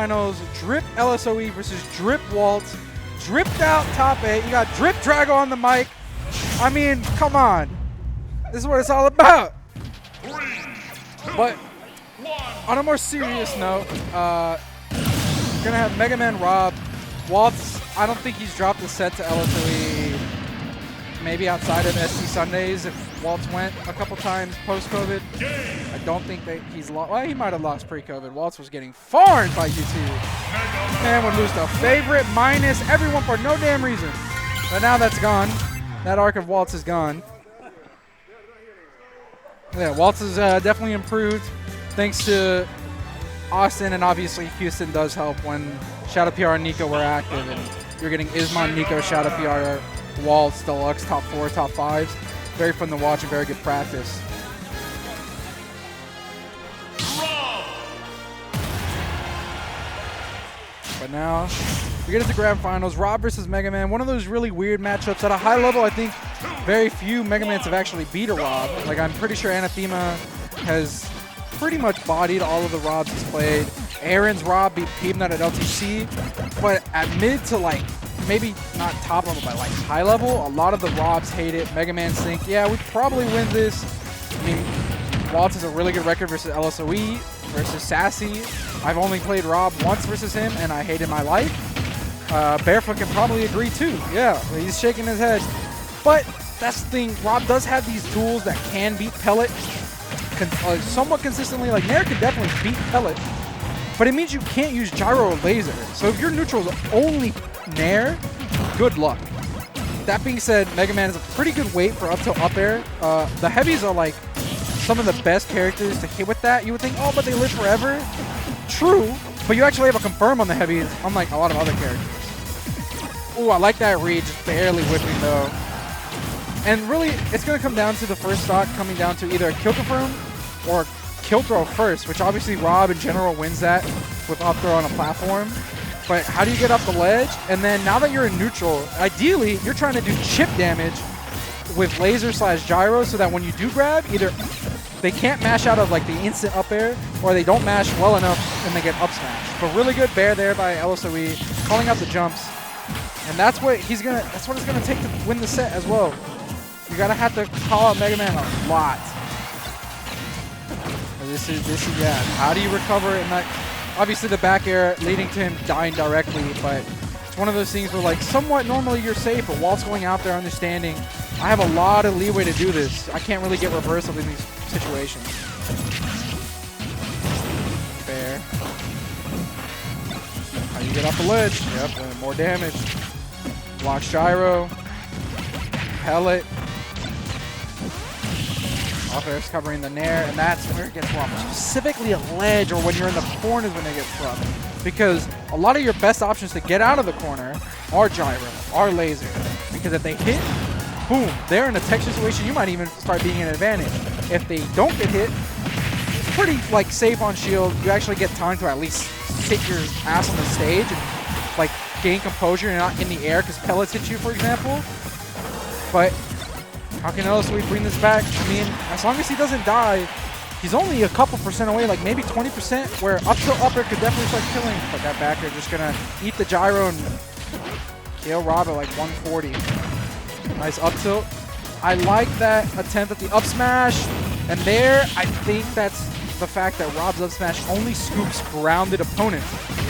finals. DRiP LSOE versus DRiP Waltz. Dripped out top 8. You got DRiP Drago on the mic. I mean, come on. This is what it's all about. But on a more serious note, we're going to have Mega Man Rob. Waltz, I don't think he's dropped a set to LSOE, maybe outside of SC Sundays if Waltz went a couple times post-COVID. I don't think that he's lost. Well, he might have lost pre-COVID. Waltz was getting farmed by YouTube. Man would lose to favorite, minus, everyone for no damn reason. But now that's gone. That arc of Waltz is gone. Yeah, Waltz has definitely improved thanks to Austin, and obviously Houston does help when Shadow PR and Nico were active, and you're getting Ismon, Nico, Shadow PR, Waltz, Deluxe, top 4, top 5s. Very fun to watch and very good practice. But now, we get into grand finals. Rob versus Mega Man. One of those really weird matchups. At a high level, I think very few Mega Mans have actually beat a Rob. Like, I'm pretty sure Anathema has pretty much bodied all of the Robs he's played. Aaron's Rob beat Peanut at LTC. But at mid to, like, maybe not top level, but, like, high level, a lot of the Robs hate it. Mega Man think, yeah, we probably win this. I mean, Waltz has a really good record versus LSOE, versus Sassy. I've only played Rob once versus him, and I hated my life. Barefoot can probably agree too. Yeah, he's shaking his head. But that's the thing. Rob does have these tools that can beat Pellet somewhat consistently. Like, Nair can definitely beat Pellet, but it means you can't use Gyro or Laser. So if your neutral is only Nair, good luck. That being said, Mega Man is a pretty good weight for up tilt up air. The heavies are like some of the best characters to hit with that. You would think, oh, but they live forever. True, but you actually have a confirm on the heavies, unlike a lot of other characters. Ooh, I like that read, just barely whipping though. And really, it's going to come down to the first stock coming down to either a kill confirm or kill throw first, which obviously Rob in general wins that with up throw on a platform. But how do you get up the ledge? And then now that you're in neutral, ideally, you're trying to do chip damage with laser / gyro so that when you do grab, either they can't mash out of like the instant up air, or they don't mash well enough and they get up smash. But really good bair there by LSOE, calling out the jumps. And that's what it's gonna take to win the set as well. You gotta have to call out Mega Man a lot. This is yeah. How do you recover in that? Obviously the back air leading to him dying directly, but it's one of those things where like somewhat normally you're safe, but Waltz going out there understanding I have a lot of leeway to do this. I can't really get reversal in these situations. Fair. How you get off the ledge? Yep, more damage. Block gyro. Pellet. Off air's covering the nair, and that's where it gets rough. Specifically a ledge, or when you're in the corners when it gets rough. Because a lot of your best options to get out of the corner are gyro, are laser. Because if they hit, boom, they're in a tech situation, you might even start being an advantage. If they don't get hit, it's pretty like safe on shield. You actually get time to at least sit your ass on the stage and like gain composure. You're not in the air because pellets hit you, for example. But how can LSOE bring this back? I mean, as long as he doesn't die, he's only a couple % away, like maybe 20%, where up tilt upper could definitely start killing. But that back air just gonna eat the gyro and kill Rob at like 140. Nice up tilt. I like that attempt at the up smash. And there, I think that's the fact that Rob's up smash only scoops grounded opponents.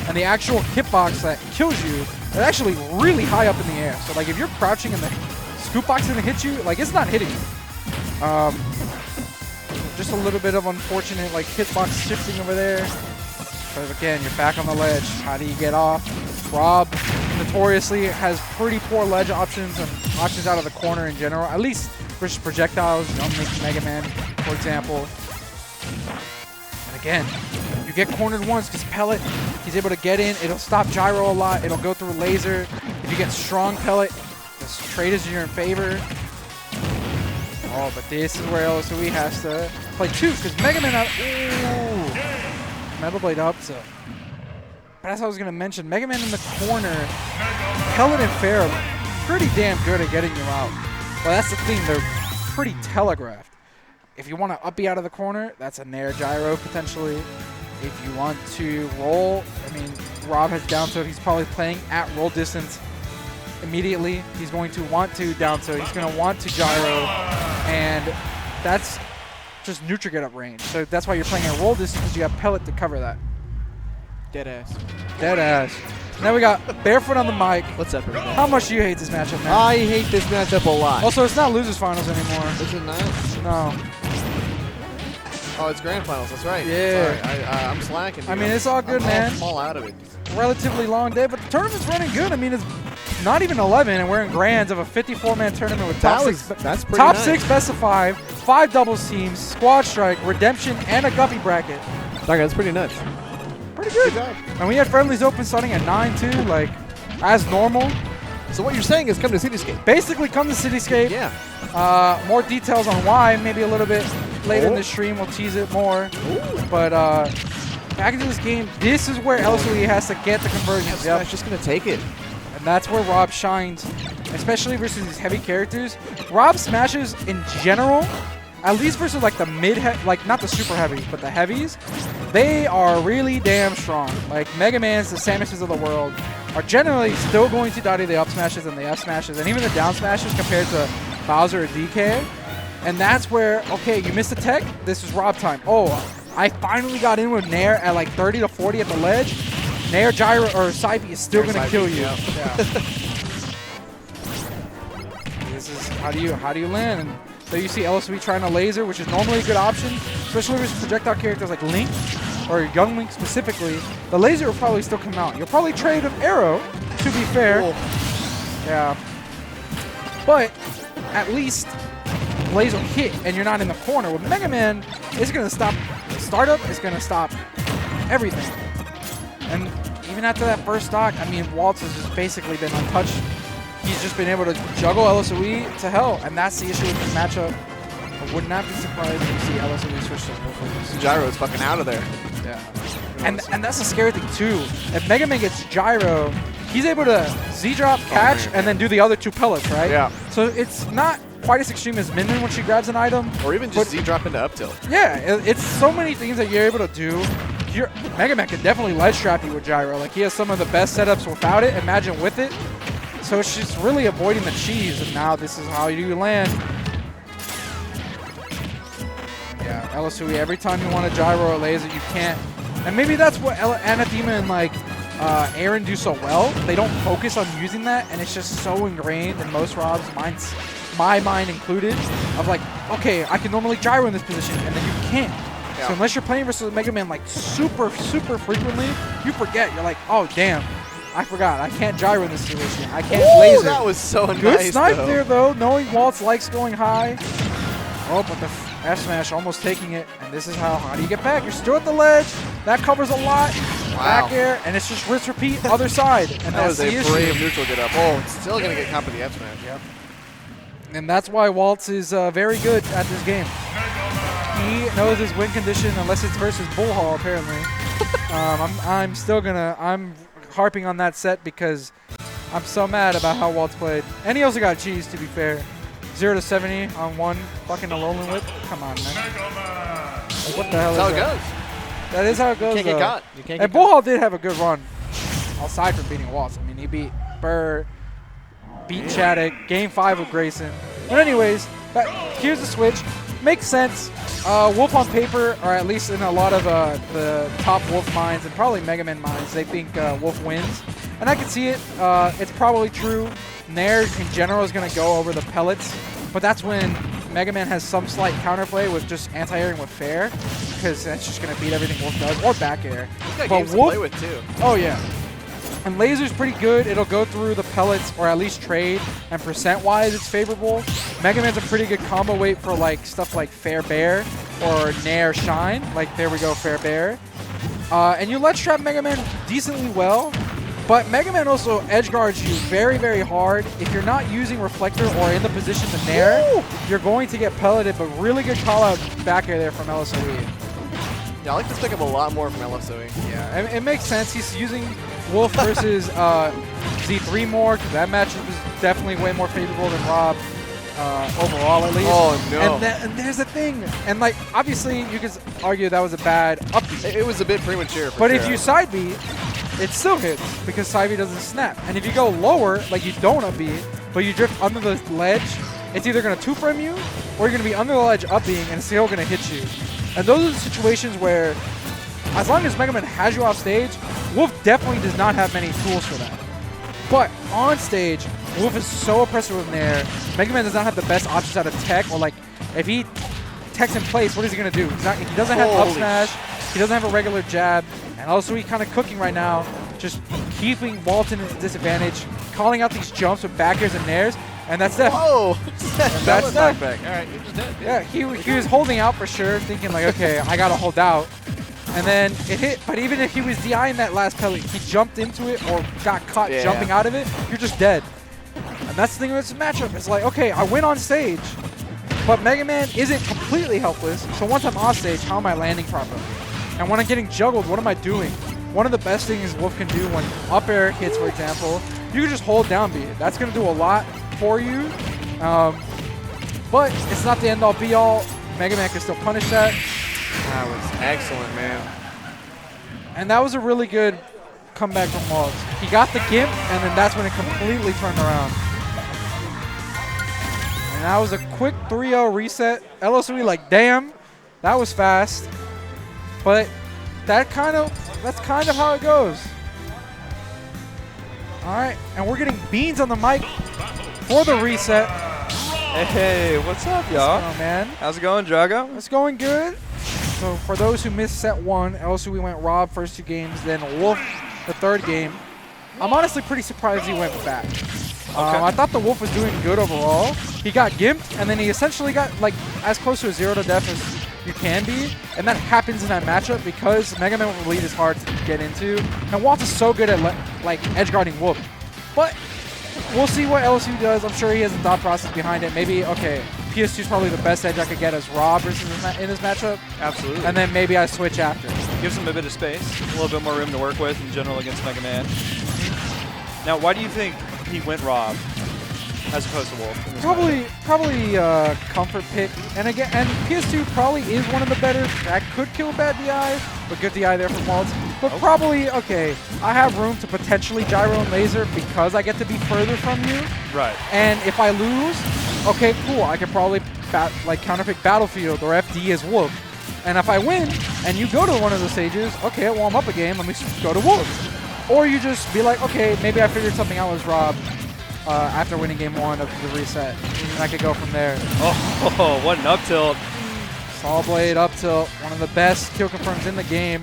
And the actual hitbox that kills you is actually really high up in the air. So like if you're crouching and the scoop box is gonna hit you, like it's not hitting you. Just a little bit of unfortunate like hitbox shifting over there. But again, you're back on the ledge. How do you get off? Rob notoriously has pretty poor ledge options and options out of the corner in general, at least versus projectiles, Mega Man, for example. And again, you get cornered once because Pellet, he's able to get in. It'll stop gyro a lot. It'll go through laser. If you get strong Pellet, this trade is in your favor. Oh, but this is where LSOE has to play two because Mega Man out. Ooh, Metal Blade up to. But as I was going to mention, Mega Man in the corner, Pellet and Fair are pretty damn good at getting you out. Well, that's the thing. They're pretty telegraphed. If you want to up B out of the corner, that's a Nair gyro potentially. If you want to roll, I mean, Rob has down tilt, he's probably playing at roll distance immediately. He's going to want to down tilt. He's going to want to gyro, and that's just neutral get up range. So that's why you're playing at roll distance, because you have pellet to cover that. Dead ass. Dead ass. Now we got Barefoot on the mic. What's up, everybody? How much do you hate this matchup, man? I hate this matchup a lot. Also, it's not losers finals anymore. Is it not? No. Oh, it's grand finals. That's right. Yeah. Sorry, I'm slacking. I mean, it's all good, man. I'm all out of it. Relatively long day, but the tournament's running good. I mean, it's not even 11, and we're in grands of a 54-man tournament with top six. That's pretty top nice. 6 best of 5, 5 doubles teams, squad strike, redemption, and a guppy bracket. Okay, that's pretty nuts. Pretty good. Good job. And we had friendlies open starting at 9 too, like as normal. So what you're saying is come to Cityscape. Basically, come to Cityscape. Yeah. More details on why, maybe a little bit later in the stream. We'll tease it more. Ooh. But back into this game, this is where LSOE has to get the conversions. Yep. Just going to take it. And that's where Rob shines, especially versus these heavy characters. Rob smashes in general, at least versus like the like not the super heavies, but the heavies, they are really damn strong. Like Mega Mans, the Samuses of the world, are generally still going to dodge the up smashes and the F smashes, and even the down smashes compared to Bowser or DK. And that's where, okay, you missed a tech, this is Rob time. Oh, I finally got in with Nair at like 30 to 40 at the ledge. Nair, Gyro, or Saibi is still going to kill you. Yeah. This is, how do you land? And so you see LSOE trying to laser, which is normally a good option, especially with projectile characters like Link, or Young Link specifically. The laser will probably still come out. You'll probably trade an arrow, to be fair. Cool. Yeah. But at least laser hit and you're not in the corner. With Mega Man, it's going to stop startup, it's going to stop everything. And even after that first stock, I mean, Waltz has just basically been untouched. He's just been able to juggle LSOE to hell, and that's the issue with this matchup. I would not be surprised if you see LSOE switch to full. Gyro is fucking out of there. Yeah. And that's the scary thing too. If Mega Man gets Gyro, he's able to Z-drop, catch, and then do the other 2 pellets, right? Yeah. So it's not quite as extreme as Min Min when she grabs an item. Or even just Z-drop into up tilt. Yeah, it's so many things that you're able to do. Mega Man can definitely ledge trap you with Gyro. Like, he has some of the best setups without it. Imagine with it. So it's just really avoiding the cheese, and now this is how you land. Yeah, LSOE, every time you want to gyro or laser, you can't. And maybe that's what Anathema and like Aaron do so well. They don't focus on using that, and it's just so ingrained in most Rob's minds, my mind included, of like, okay, I can normally gyro in this position, and then you can't. Yeah. So unless you're playing versus Mega Man like super frequently, you forget. You're like, oh damn, I forgot. I can't gyro in this situation. I can't laser. That was so nice. Good snipe there though, knowing Waltz likes going high. Oh, but the F smash almost taking it, and this is how do you get back? You're still at the ledge. That covers a lot. Wow. Back air, and it's just rinse repeat other side. And that was a brave issue. neutral get up. Oh, it's still gonna get caught with the F smash. Yep. And that's why Waltz is very good at this game. He knows his win condition unless it's versus Bull Hall, apparently. I'm harping on that set because I'm so mad about how Waltz played. And he also got cheese, to be fair. 0 to 70 on 1 fucking Alolan Whip. Come on, man. Like, what the hell is that? That's how it goes. That is how it goes, You can't get caught. You can't and get Bull Hall did have a good run, aside from beating Waltz. I mean, he beat Burr, beat Chaddock, Game 5 with Grayson. But anyways, here's the switch. Makes sense. Wolf on paper, or at least in a lot of the top Wolf minds, and probably Mega Man minds, they think Wolf wins. And I can see it. It's probably true. Nair, in general, is going to go over the pellets. But that's when Mega Man has some slight counterplay with just anti-airing with fair, because that's just going to beat everything Wolf does, or back air. He's got but games Wolf, to play with, too. Oh, yeah. And laser's pretty good. It'll go through the pellets, or at least trade, and percent-wise, it's favorable. Mega Man's a pretty good combo weight for like stuff like Fair Bear or Nair Shine. Like, there we go, Fair Bear. And you ledge trap Mega Man decently well, but Mega Man also edge guards you very, very hard. If you're not using Reflector or in the position to Nair, you're going to get pelleted, but really good call-out back air there from LSOE. Yeah, I like this pickup a lot more from LSOE. Yeah, it makes sense. He's using Wolf versus Z3 more, because that matchup was definitely way more favorable than Rob overall, at least. Oh, no. And there's the thing. And, like, obviously, you could argue that was a bad up B. It was a bit premature, but if you side B, it still hits because side B doesn't snap. And if you go lower, like you don't up B, but you drift under the ledge, it's either going to two-frame you or you're going to be under the ledge up being and it's still going to hit you. And those are the situations where, as long as Mega Man has you off stage, Wolf definitely does not have many tools for that. But on stage, Wolf is so oppressive with Nair. Mega Man does not have the best options out of tech, or like, if he techs in place, what is he going to do? He doesn't have up smash, he doesn't have a regular jab, and also he's kind of cooking right now, just keeping Waltz in his disadvantage, calling out these jumps with back airs and Nairs, and that's death. Whoa! That's death. Back. All right, you're just dead. Yeah, he was holding out for sure, thinking like, okay, I got to hold out. And then it hit, but even if he was DIing that last pellet, he jumped into it or got caught jumping out of it, you're just dead. And that's the thing with this matchup. It's like, okay, I win on stage, but Mega Man isn't completely helpless. So once I'm off stage, how am I landing properly? And when I'm getting juggled, what am I doing? One of the best things Wolf can do when up air hits, for example, you can just hold down B. That's going to do a lot for you. But it's not the end-all be-all. Mega Man can still punish that. That was excellent, man. And that was a really good comeback from Waltz. He got the gimp, and then that's when it completely turned around. And that was a quick 3-0 reset. LSOE like, damn, that was fast. But that's kind of how it goes. All right, and we're getting Beans on the mic for the reset. Hey, what's up, y'all? Oh man, how's it going, Drago? it's going good. So for those who missed set one, LSOE went Rob first 2 games, then Wolf the 3rd game. I'm honestly pretty surprised he went back. I thought the Wolf was doing good overall. He got gimped, and then he essentially got like as close to a 0 to death as you can be, and that happens in that matchup because Mega Man with the lead is hard to get into, and Waltz is so good at like edge guarding Wolf. But we'll see what LSU does. I'm sure he has a thought process behind it. Maybe, okay, PS2 is probably the best edge I could get as Rob versus in this matchup. Absolutely. And then maybe I switch after. Gives him a bit of space, a little bit more room to work with in general against Mega Man. Now, why do you think he went Rob as opposed to Wolf? Probably comfort pick. And again, and PS2 probably is one of the better. That could kill bad DI, but good DI there from Waltz. But probably, okay, I have room to potentially gyro and laser because I get to be further from you. Right. And if I lose, okay, cool. I can probably counterpick Battlefield or FD as Wolf. And if I win and you go to one of the stages, okay, well, I'm up a game. Let me go to Wolf. Or you just be like, okay, maybe I figured something out as Rob after winning game 1 of the reset. And I could go from there. Oh, what an up tilt. Saw Blade up tilt, one of the best kill confirms in the game.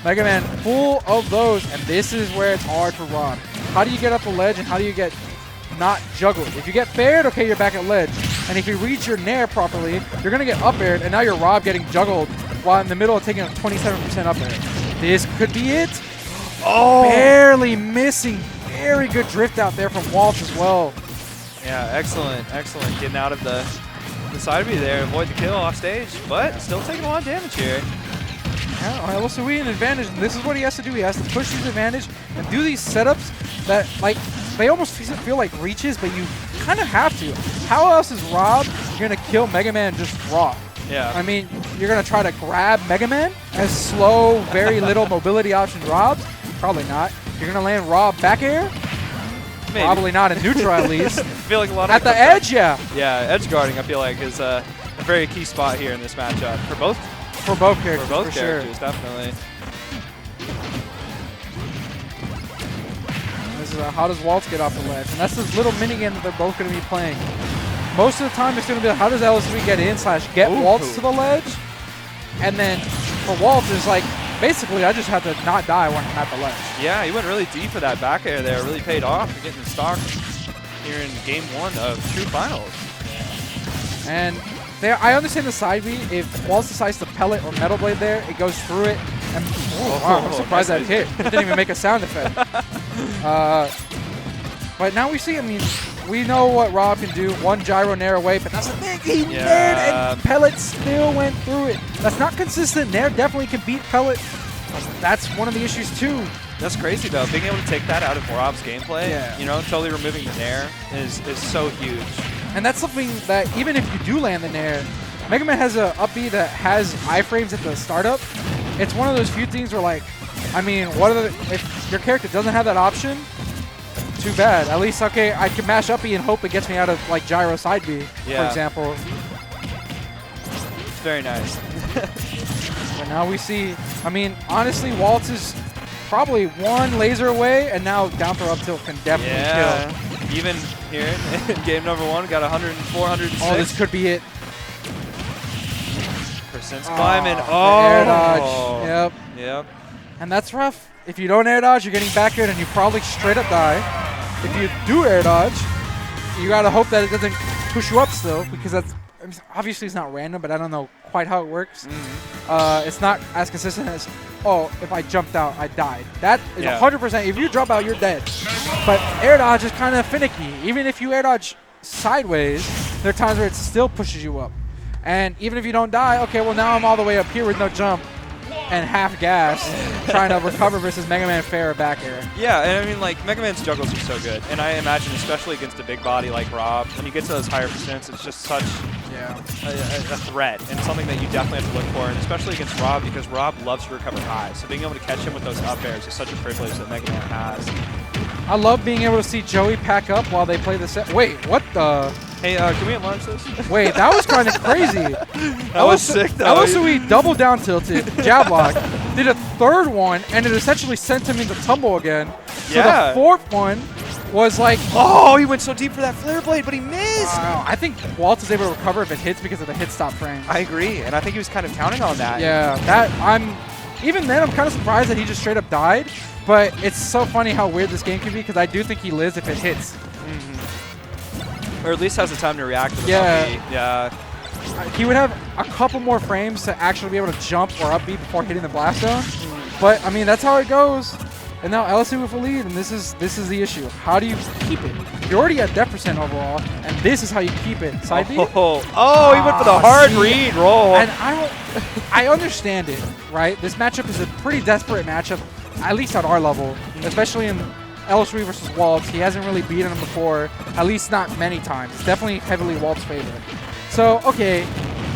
Mega Man full of those, and this is where it's hard for Rob. How do you get up the ledge and how do you get not juggled? If you get faired, okay, you're back at ledge. And if you read your nair properly, you're going to get up aired, and now you're Rob getting juggled while in the middle of taking a 27% up air. This could be it. Oh! Barely missing. Very good drift out there from Waltz as well. Yeah, excellent, excellent. Getting out of the side B there, avoid the kill off stage, but still taking a lot of damage here. Yeah, LSOE an advantage, and this is what he has to do. He has to push his advantage and do these setups that, like, they almost feel like reaches, but you kind of have to. How else is Rob going to kill Mega Man just raw? Yeah. I mean, you're going to try to grab Mega Man as slow, very little mobility option Robs? Probably not. You're going to land Rob back air? Maybe. Probably not in neutral at least. I feel like a lot of at the edge, yeah. Yeah, edge guarding I feel like is a very key spot here in this matchup for both characters. For both sure. characters, definitely. This is how does Waltz get off the ledge? And that's this little minigame that they're both going to be playing. Most of the time it's going to be how does LSOE get in / get Waltz to the ledge? And then for Waltz it's like, basically I just have to not die when I'm at the ledge. Yeah, he went really deep for that back air there. Really paid off for getting the stock here in game 1 of True Finals. And there, I understand the side B. If Waltz decides to pellet or Metal Blade there, it goes through it. And wow, I'm surprised that hit. It didn't even make a sound effect. But now we see, I mean, we know what Rob can do. One gyro nair away, but that's the thing. He naired and Pellet still went through it. That's not consistent. Nair definitely can beat Pellet. That's one of the issues too. That's crazy though. Being able to take that out of Rob's gameplay, you know, totally removing the nair is so huge. And that's something that even if you do land the nair, Mega Man has a up B that has iframes at the startup. It's one of those few things where like I mean, if your character doesn't have that option, too bad. At least, okay, I can mash up E and hope it gets me out of like gyro side B, for example. It's very nice. But now we see, I mean, honestly, Waltz is probably one laser away, and now down throw up tilt can definitely kill. Even here in game number 1, got 104, 106. Oh, this could be it. Percent's climbing. Air dodge. Yep. And that's rough. If you don't air dodge, you're getting back aired, and you probably straight up die. If you do air dodge, you gotta hope that it doesn't push you up still, because that's obviously it's not random, but I don't know quite how it works. It's not as consistent as, oh, if I jumped out, I died. That is 100%. If you drop out, you're dead. But air dodge is kind of finicky. Even if you air dodge sideways, there are times where it still pushes you up. And even if you don't die, okay, well now I'm all the way up here with no jump and half gas trying to recover versus Mega Man fair or back air. Yeah, and I mean, like, Mega Man's juggles are so good. And I imagine, especially against a big body like Rob, when you get to those higher percents, it's just such a threat and something that you definitely have to look for, and especially against Rob, because Rob loves to recover high. So being able to catch him with those up airs is such a privilege that Mega Man has. I love being able to see Joey pack up while they play the set. Wait, what the? Hey, can we enlarge this? Wait, that was kind of crazy. That was sick, though. LSOE double down tilted, jab lock, did a third one, and it essentially sent him into tumble again. So the fourth one was like... Oh, he went so deep for that flare blade, but he missed! I think Waltz is able to recover if it hits because of the hit stop frame. I agree, and I think he was kind of counting on that. Yeah, even then, I'm kind of surprised that he just straight up died, but it's so funny how weird this game can be, because I do think he lives if it hits. Or at least has the time to react to the He would have a couple more frames to actually be able to jump or up B before hitting the blast zone. But I mean, that's how it goes. And now LSU with a lead, and this is the issue. How do you keep it? You're already at death percent overall, and this is how you keep it. Side B? He went for the hard read roll. And I understand it, right? This matchup is a pretty desperate matchup, at least at our level, especially in LSOE versus Waltz. He hasn't really beaten him before, at least not many times. It's definitely heavily Waltz favorite. So, okay,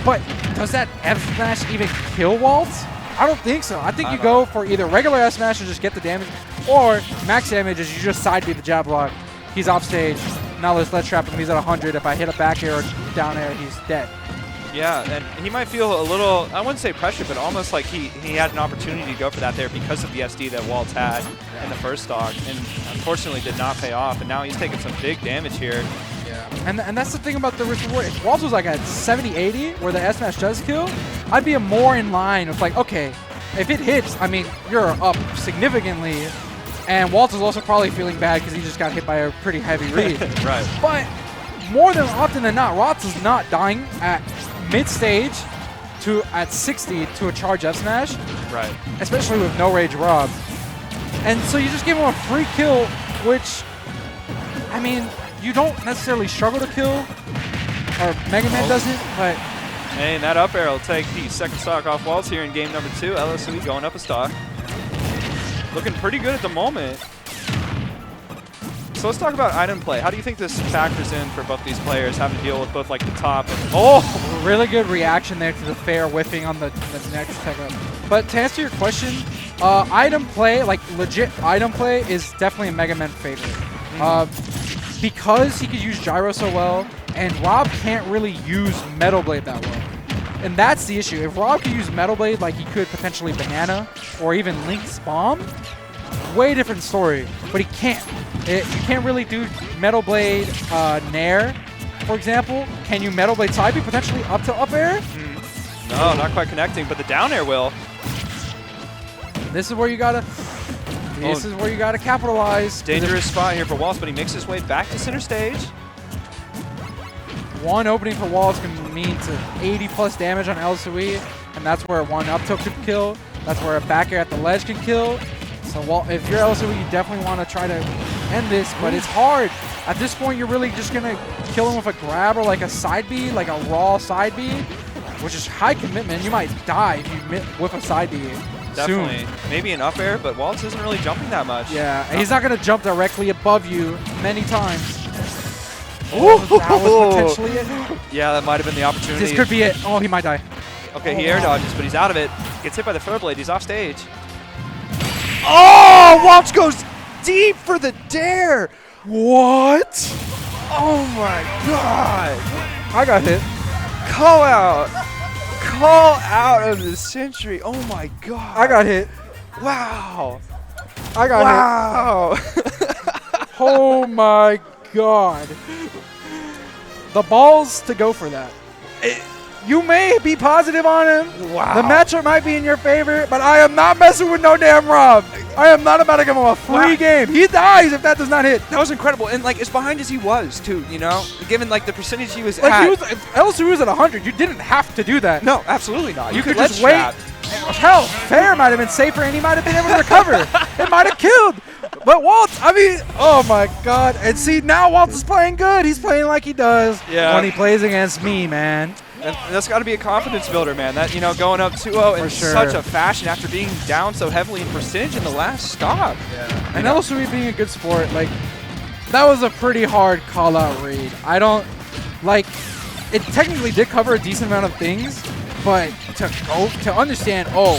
but does that F smash even kill Waltz? I don't think so. I think you go for either regular F smash and just get the damage, or max damage is you just side beat the jab block. He's off stage. Now let's trap him. He's at 100. If I hit a back air or down air, he's dead. Yeah, and he might feel a little, I wouldn't say pressure, but almost like he had an opportunity to go for that there because of the SD that Waltz had in the first stock, and unfortunately did not pay off, and now he's taking some big damage here. Yeah, and that's the thing about the risk reward. If Waltz was like at 70-80, where the S-Smash does kill, I'd be more in line with like, okay, if it hits, I mean, you're up significantly, and Waltz is also probably feeling bad because he just got hit by a pretty heavy read. Right. But more than often than not, Waltz is not dying at mid-stage at 60 to a charge F smash, right? Especially with no rage Rob, and so you just give him a free kill, which, I mean, you don't necessarily struggle to kill, or Mega Man doesn't, but. And that up air will take the second stock off Waltz here in game number 2. LSOE going up a stock, looking pretty good at the moment. So let's talk about item play. How do you think this factors in for both these players, having to deal with both like the top and really good reaction there to the fair whiffing on the next tech up. But to answer your question, item play, like legit item play, is definitely a Mega Man favorite. Because he could use gyro so well, and Rob can't really use Metal Blade that well. And that's the issue. If Rob could use Metal Blade like he could potentially Banana or even Link's Bomb, way different story, but he can't. You can't really do Metal Blade Nair, for example. Can you Metal Blade side B potentially up to up air? No, not quite connecting, but the down air will. This is where you gotta. This is where you gotta capitalize. Dangerous spot here for Waltz, but he makes his way back to center stage. One opening for Waltz can mean to 80+ damage on LSOE, and that's where one up tilt could kill. That's where a back air at the ledge can kill. So if you're LSOE, you definitely want to try to end this, but it's hard. At this point, you're really just going to kill him with a grab or like a side B, like a raw side B, which is high commitment. You might die if you whiff a side B. Definitely. Soon. Maybe an up air, but Waltz isn't really jumping that much. Yeah, and he's not going to jump directly above you many times. Oh, that was potentially it. Yeah, that might have been the opportunity. This could be it. Oh, he might die. Okay, he air dodges, but he's out of it. Gets hit by the flare blade. He's off stage. Oh, Waltz goes deep for the dare. What? Oh my God. I got hit. Call out. Call out of the century. Oh my God. I got hit. Wow. I got Wow. hit. Oh my God. The balls to go for that. You may be positive on him. Wow. The matchup might be in your favor, but I am not messing with no damn Rob. I am not about to give him a free game. He dies if that does not hit. That was incredible. And like as behind as he was too, you know, given like the percentage he was Like at. if LSOE was at 100, you didn't have to do that. No, absolutely not. You could let just wait. strap. Hell, Fair might have been safer and he might have been able to recover. It might have killed. But Waltz, I mean, oh my God. And see, now Waltz is playing good. He's playing like he does when he plays against me, man. And that's got to be a confidence builder, man. That, you know, going up 2-0 in such a fashion after being down so heavily in percentage in the last stock. Yeah. And LSOE being a good sport, like, that was a pretty hard call-out read. I don't, like, it technically did cover a decent amount of things, but to understand, oh,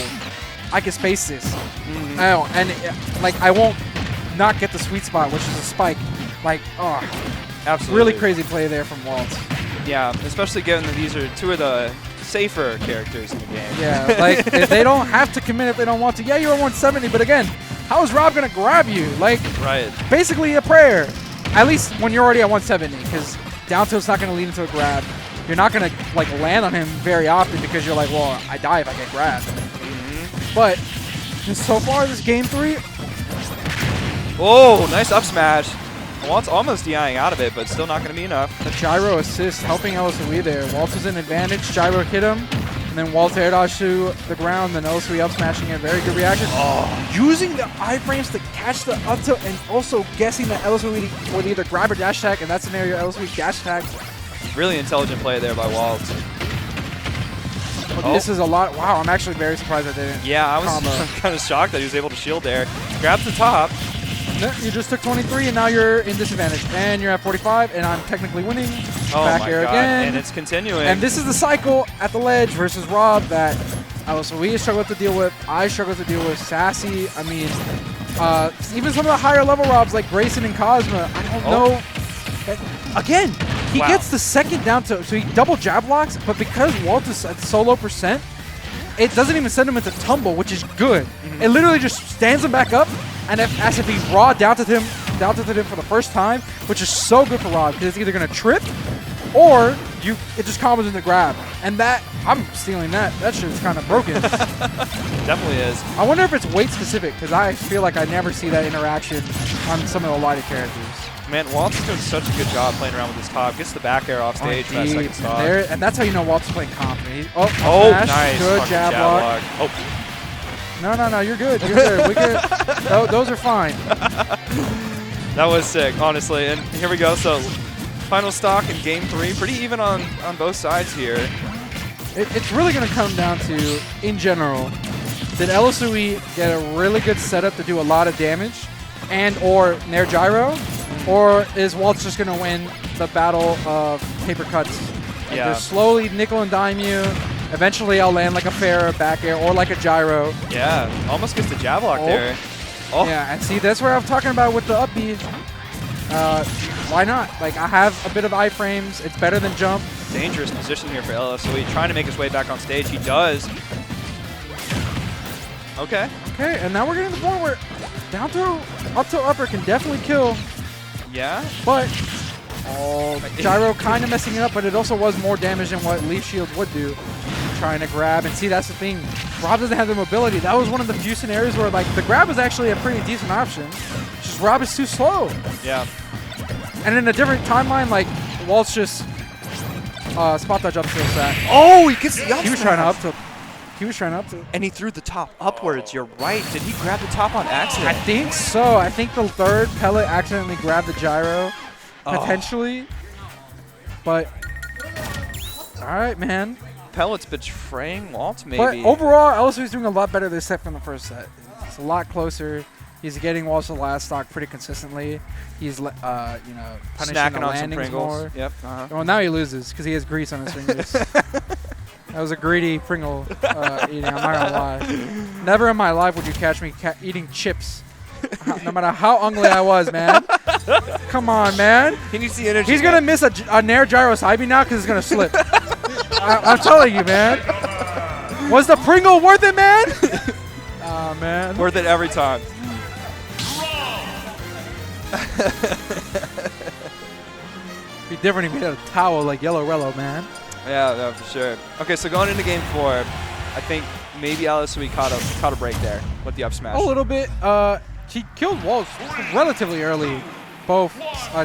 I can space this. Oh, and, like, I won't not get the sweet spot, which is a spike. Like, oh, absolutely. Really crazy play there from Waltz. Yeah, especially given that these are two of the safer characters in the game. Yeah, like they don't have to commit if they don't want to. Yeah, you're 170, but again, how is Rob gonna grab you? Like, basically a prayer. At least when you're already at 170, because down tilt's not gonna lead into a grab. You're not gonna like land on him very often because you're like, well, I die if I get grabbed. But so far, this game 3. Oh, nice up smash. Waltz almost DIing out of it, but still not going to be enough. The gyro assist helping LSOE there. Waltz was in advantage. Gyro hit him, and then Waltz air dodge to the ground, then LSOE up smashing it. Very good reaction. Oh. Using the iframes to catch the up tilt and also guessing that LSOE would either grab or dash attack. In that scenario, LSOE dash attack. Really intelligent play there by Waltz. Oh. This is a lot. Wow, I'm actually very surprised I didn't. Yeah, I was kind of shocked that he was able to shield there. Grabs the top. You just took 23, and now you're in disadvantage. And you're at 45, and I'm technically winning. Oh Back my air God, again. and it's continuing. And this is the cycle at the ledge versus Rob that LSOE struggled to deal with. I struggled to deal with. Sassy, I mean, even some of the higher level Robs like Grayson and Cosma, I don't know. Again, he gets the second down to, so he double jab blocks, but because Waltz is at solo percent, it doesn't even send him into tumble, which is good. It literally just stands him back up, and as if he's raw down to him for the first time, which is so good for Rob because it's either gonna trip or it just combos in the grab. And that, I'm stealing that. That shit is kind of broken. Definitely is. I wonder if it's weight specific because I feel like I never see that interaction on some of the lighter characters. Man, Waltz is doing such a good job playing around with his top. Gets the back air off stage for that second stock. And that's how you know Waltz is playing confident. Nice. Good jab block. No, you're good. You're good. We could, those are fine. That was sick, honestly. And here we go. So, final stock in game 3. Pretty even on both sides here. It's really going to come down to, in general, did LSOE get a really good setup to do a lot of damage and or Nair Gyro? Or is Waltz just going to win the battle of paper cuts? And just slowly nickel and dime you. Eventually, I'll land like a fair back air or like a gyro. Yeah, almost gets the jab lock there. Oh. Yeah, and see, that's where I'm talking about with the up B. Why not? Like, I have a bit of iframes. It's better than jump. Dangerous position here for LSOE. Trying to make his way back on stage. He does. Okay. Okay, and now we're getting to the point where down throw, up to upper can definitely kill. Yeah. But gyro kind of messing it up, but it also was more damage than what leaf shields would do. Trying to grab, and see, that's the thing. Rob doesn't have the mobility. That was one of the few scenarios where like the grab was actually a pretty decent option. Just Rob is too slow. Yeah. And in a different timeline, like Waltz just spot dodge up tilt that. Oh, he gets the up. He was trying to up tilt. He was trying to up tilt. And he threw the top upwards. You're right. Did he grab the top on accident? I think so. I think the third pellet accidentally grabbed the gyro, potentially. But all right, man. Pellet's betraying Waltz, maybe. But overall, LSOE is doing a lot better this set from the first set. It's a lot closer. He's getting Waltz the last stock pretty consistently. He's, punishing snacking the on some landings Pringles. more. Yep. Well, now he loses because he has grease on his fingers. That was a greedy Pringle eating. I'm not gonna lie. Never in my life would you catch me eating chips. No matter how ugly I was, man. Come on, man. He needs the energy. He's going to miss a Nair gyro side B now because it's going to slip. I'm telling you, man. Was the Pringle worth it, man? Oh, man. Worth it every time. Be different if you had a towel like Yellow Rello, man. Yeah, for sure. Okay, so going into game 4, I think maybe LSOE caught a break there with the up smash. A little bit. He killed Waltz relatively early. Both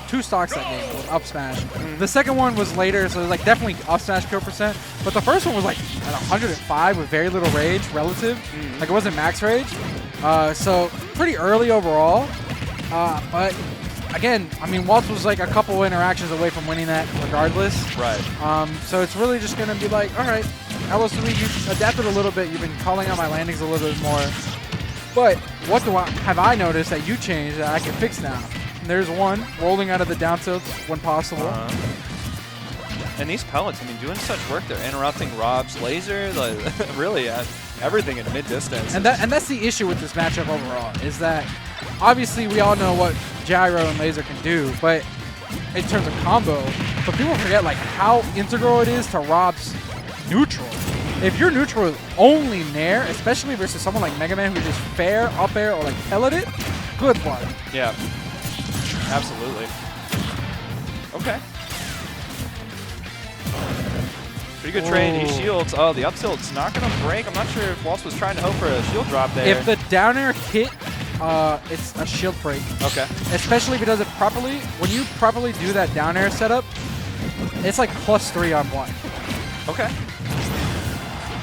2 stocks that game with up smash. The second one was later, so it was like definitely up smash kill percent. But the first one was like at 105 with very little rage relative. Like it wasn't max rage. So pretty early overall. But again, I mean, Waltz was like a couple interactions away from winning that regardless. Right. So it's really just going to be like, all right, LSOE, you adapted a little bit. You've been calling out my landings a little bit more. But what have I noticed that you changed that I can fix now? And there's one, rolling out of the down tilts when possible. And these pellets, I mean, doing such work. They're interrupting Rob's laser, like, really everything in mid-distance. And that's the issue with this matchup overall, is that obviously we all know what gyro and laser can do, but in terms of combo, but people forget like how integral it is to Rob's neutral. If your neutral is only Nair, especially versus someone like Mega Man who just fair, up air, or like pellet it, good luck. Yeah, absolutely. Okay. Pretty good trade. He shields. Oh, the up tilt's not going to break. I'm not sure if Waltz was trying to hope for a shield drop there. If the down air hit, it's a shield break. Okay. Especially if he does it properly. When you properly do that down air setup, it's like +3 on 1. Okay.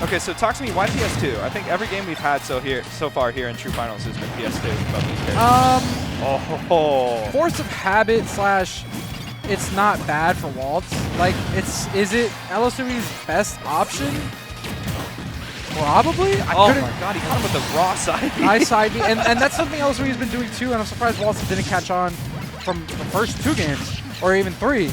Okay, so talk to me. Why PS2? I think every game we've had so far here in True Finals has been PS2. About these characters. Force of habit / it's not bad for Waltz. Like, is it LSOE's best option? Probably. Oh my god, he caught him with the raw side B. High side B, and that's something LSOE has been doing too, and I'm surprised Waltz didn't catch on from the first 2 games, or even 3.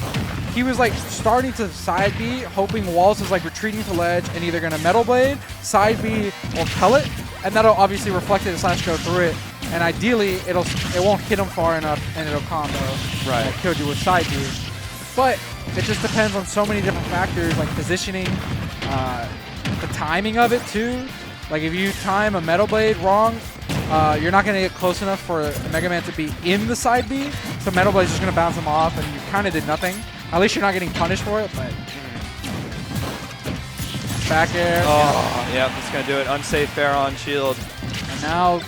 He was like starting to side B, hoping Waltz is like retreating to ledge and either gonna Metal Blade, side B, or pellet, and that'll obviously reflect it / go through it. And ideally, it won't hit him far enough, and it'll combo. Right. Like killed you with side B. But it just depends on so many different factors, like positioning, the timing of it too. Like if you time a Metal Blade wrong, you're not gonna get close enough for the Mega Man to be in the side B. So Metal Blade's just gonna bounce him off, and you kind of did nothing. At least you're not getting punished for it. But back air. Oh, yeah, that's gonna do it. Unsafe fair on shield. And now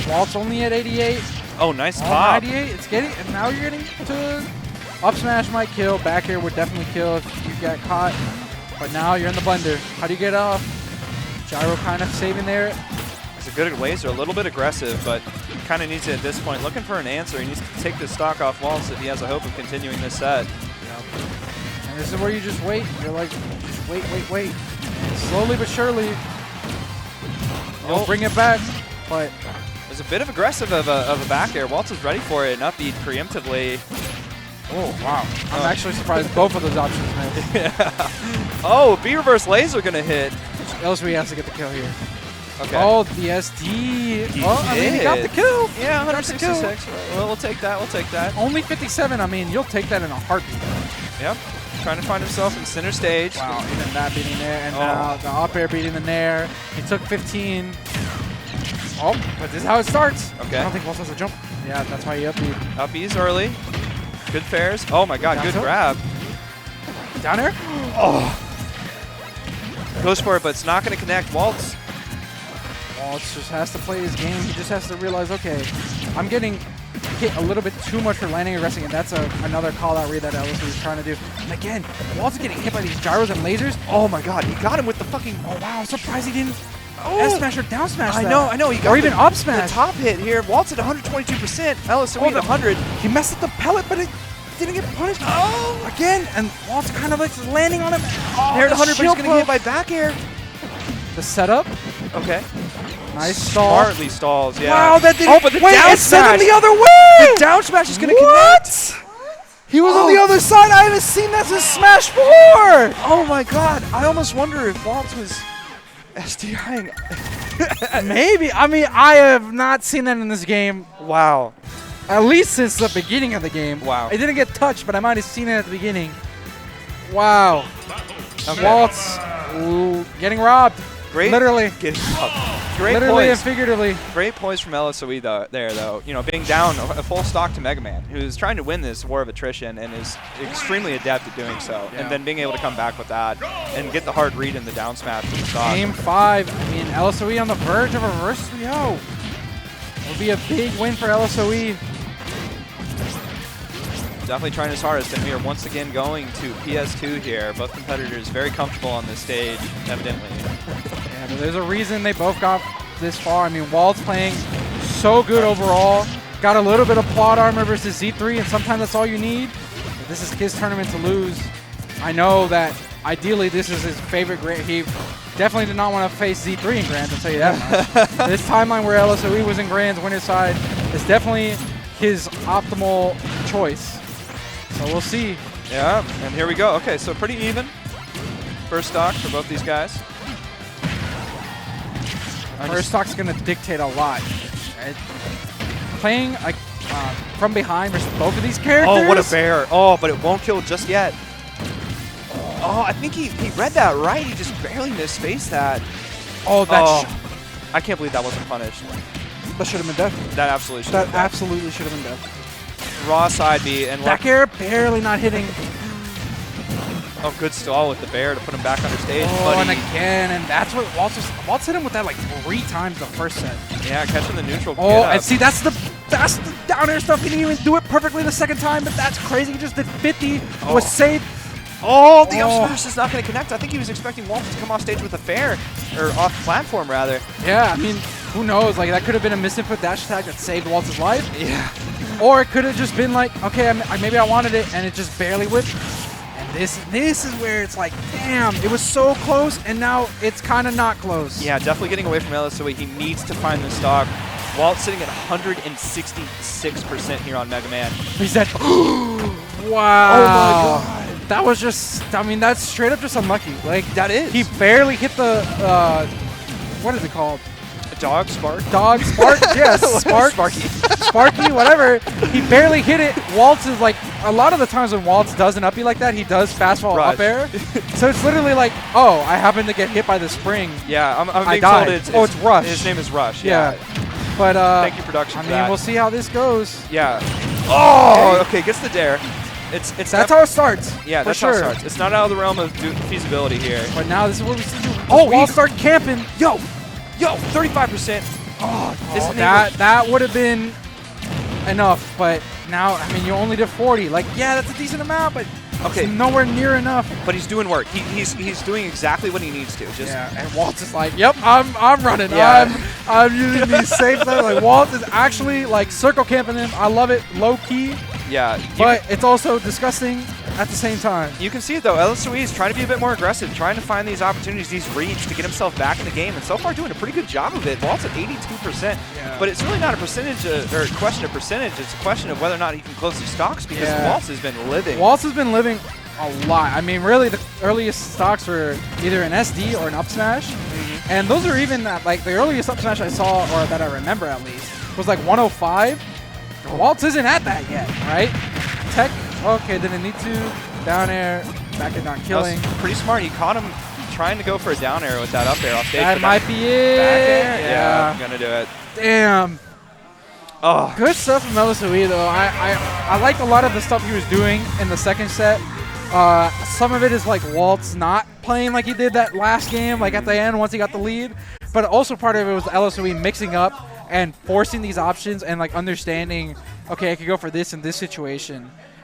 Waltz only at 88. Oh, nice pop. 98. It's getting, and now you're getting to up smash might kill. Back air would definitely kill if you got caught. But now you're in the blender. How do you get off? Gyro kind of saving there. It's a good laser, a little bit aggressive, but kind of needs it at this point. Looking for an answer. He needs to take this stock off Waltz if he has a hope of continuing this set. And this is where you just wait. You're like, just wait. And slowly but surely, you'll bring it back. But there's a bit of aggressive of a back air. Waltz is ready for it, and upbeat preemptively. Oh, wow. I'm actually surprised both of those options missed. Yeah. Oh, B-reverse laser going to hit. LSOE has to get the kill here. Okay. Oh, the SD. I mean, he got the kill. Yeah, 166. Well, we'll take that. We'll take that. Only 57. I mean, you'll take that in a heartbeat. Yep. Trying to find himself in center stage. Wow, even that beating there. And now the up air beating the nair. He took 15. Oh, but this is how it starts. Okay. I don't think Waltz has a jump. Yeah, that's why he upbeat. Upbeats early. Good fairs. Oh my god, good grab. Down air? Oh. Goes for it, but it's not going to connect. Waltz. Waltz just has to play his game. He just has to realize, okay, I'm getting hit a little bit too much for landing and resting, and that's another call-out read that LSOE is trying to do. And again, Waltz is getting hit by these gyros and lasers. Oh my god, he got him with the fucking... Oh wow, I'm surprised he didn't S-smash or down smash that. I know. He got or even up smash. The top hit here. Waltz at 122%. LSOE at 100. He messed up the pellet, but it didn't get punished. Oh! Again, and Waltz kind of like landing on him. Oh, there's 100, but he's going to get hit by back air. The setup. Okay. Nice stall. Smartly stalls, yeah. Wow, that didn't... Oh, but the down smash. It the other way! The down smash is going to connect. He was on the other side. I haven't seen that since Smash 4. Oh my god. I almost wonder if Waltz was... SDIing. Maybe. I mean, I have not seen that in this game. Wow. At least since the beginning of the game. Wow. I didn't get touched, but I might have seen it at the beginning. Wow. Okay. Waltz getting robbed. Great. Literally. Getting up. Great Literally poise. and figuratively. Great poise from LSOE though. You know, being down a full stock to Mega Man, who's trying to win this war of attrition and is extremely adept at doing so. Yeah. And then being able to come back with that and get the hard read in the down smash to the stock. Game 5. I mean, LSOE on the verge of a reverse 3-0. It would be a big win for LSOE. Definitely trying his hardest, and we are once again going to PS2 here. Both competitors very comfortable on this stage, evidently. Yeah, but there's a reason they both got this far. I mean, Waltz playing so good overall. Got a little bit of plot armor versus Z3, and sometimes that's all you need. But this is his tournament to lose. I know that ideally this is his favorite Grand. He definitely did not want to face Z3 in Grands, I'll tell you that much. This timeline where LSOE was in Grands, winner's side, is definitely his optimal choice. So we'll see. Yeah, and here we go. Okay, so pretty even. First stock for both these guys. First stock's going to dictate a lot. Playing from behind versus both of these characters. Oh, what a bear. Oh, but it won't kill just yet. Oh, I think he read that right. He just barely misspaced that. Oh, I can't believe that wasn't punished. That should have been death. That absolutely should have been death. Absolutely should have been death. Raw side B and back air barely not hitting. Oh, good stall with the bear to put him back on the stage. Oh, and again, and that's what Waltz hit him with that like 3 times the first set. Yeah, catching the neutral. Oh, and see, that's the down air stuff. He didn't even do it perfectly the second time, but that's crazy. He just did 50. Was safe. Oh, the up smash is not going to connect. I think he was expecting Waltz to come off stage with a fair, or off platform rather. Yeah, I mean, who knows? Like that could have been a misinput dash attack that saved Waltz's life. Yeah. Or it could have just been like, okay, maybe I wanted it, and it just barely whipped. And this is where it's like, damn, it was so close, and now it's kind of not close. Yeah, definitely getting away from LSOE. He needs to find the stock. Waltz sitting at 166% here on Mega Man. He's at, wow. Oh my god. That was just, I mean, that's straight up just unlucky. Like, that is. He barely hit the, what is it called? Dog Spark? Dog Spark? Yes, Spark. Sparky. Sparky, whatever. He barely hit it. Waltz is like, a lot of the times when Waltz does an uppie like that, he does fast fall up air. So it's literally like, oh, I happened to get hit by the spring. Yeah, I'm being died. told it's Rush. His name is Rush. Yeah. But, thank you, production. I mean, we'll see how this goes. Yeah. Oh, okay, gets the dare. It's that's how it starts. Yeah, that's how it starts. It's not out of the realm of feasibility here. But now this is what we see. Oh, Waltz start camping. Yo, 35%. Oh, that would have been enough, but now, I mean, you only did 40. Like, yeah, that's a decent amount, but it's nowhere near enough. But he's doing work. He's doing exactly what he needs to. Just and Waltz is like, yep, I'm running. Yeah. I'm using these safe stuff. Like Waltz is actually like circle camping him. I love it, low key. Yeah, but it's also disgusting at the same time. You can see it though. LSOE is trying to be a bit more aggressive, trying to find these opportunities, these reads to get himself back in the game, and so far doing a pretty good job of it. Waltz at 82%, but it's really not a percentage or a question of percentage. It's a question of whether or not he can close these stocks because Waltz has been living. Waltz has been living a lot. I mean, really, the earliest stocks were either an SD or an up smash, and those are even like the earliest up smash I saw, or that I remember at least, was like 105. Waltz isn't at that yet, right? Tech, okay, didn't need to. Down air, back and not killing. Pretty smart. He caught him trying to go for a down air with that up air off stage. That might be it. Back air? Yeah, I'm going to do it. Damn. Oh. Good stuff from LSOE, though. I liked a lot of the stuff he was doing in the second set. Some of it is like Waltz not playing like he did that last game, like at the end once he got the lead. But also part of it was LSOE mixing up and forcing these options and like understanding, okay, I could go for this in this situation.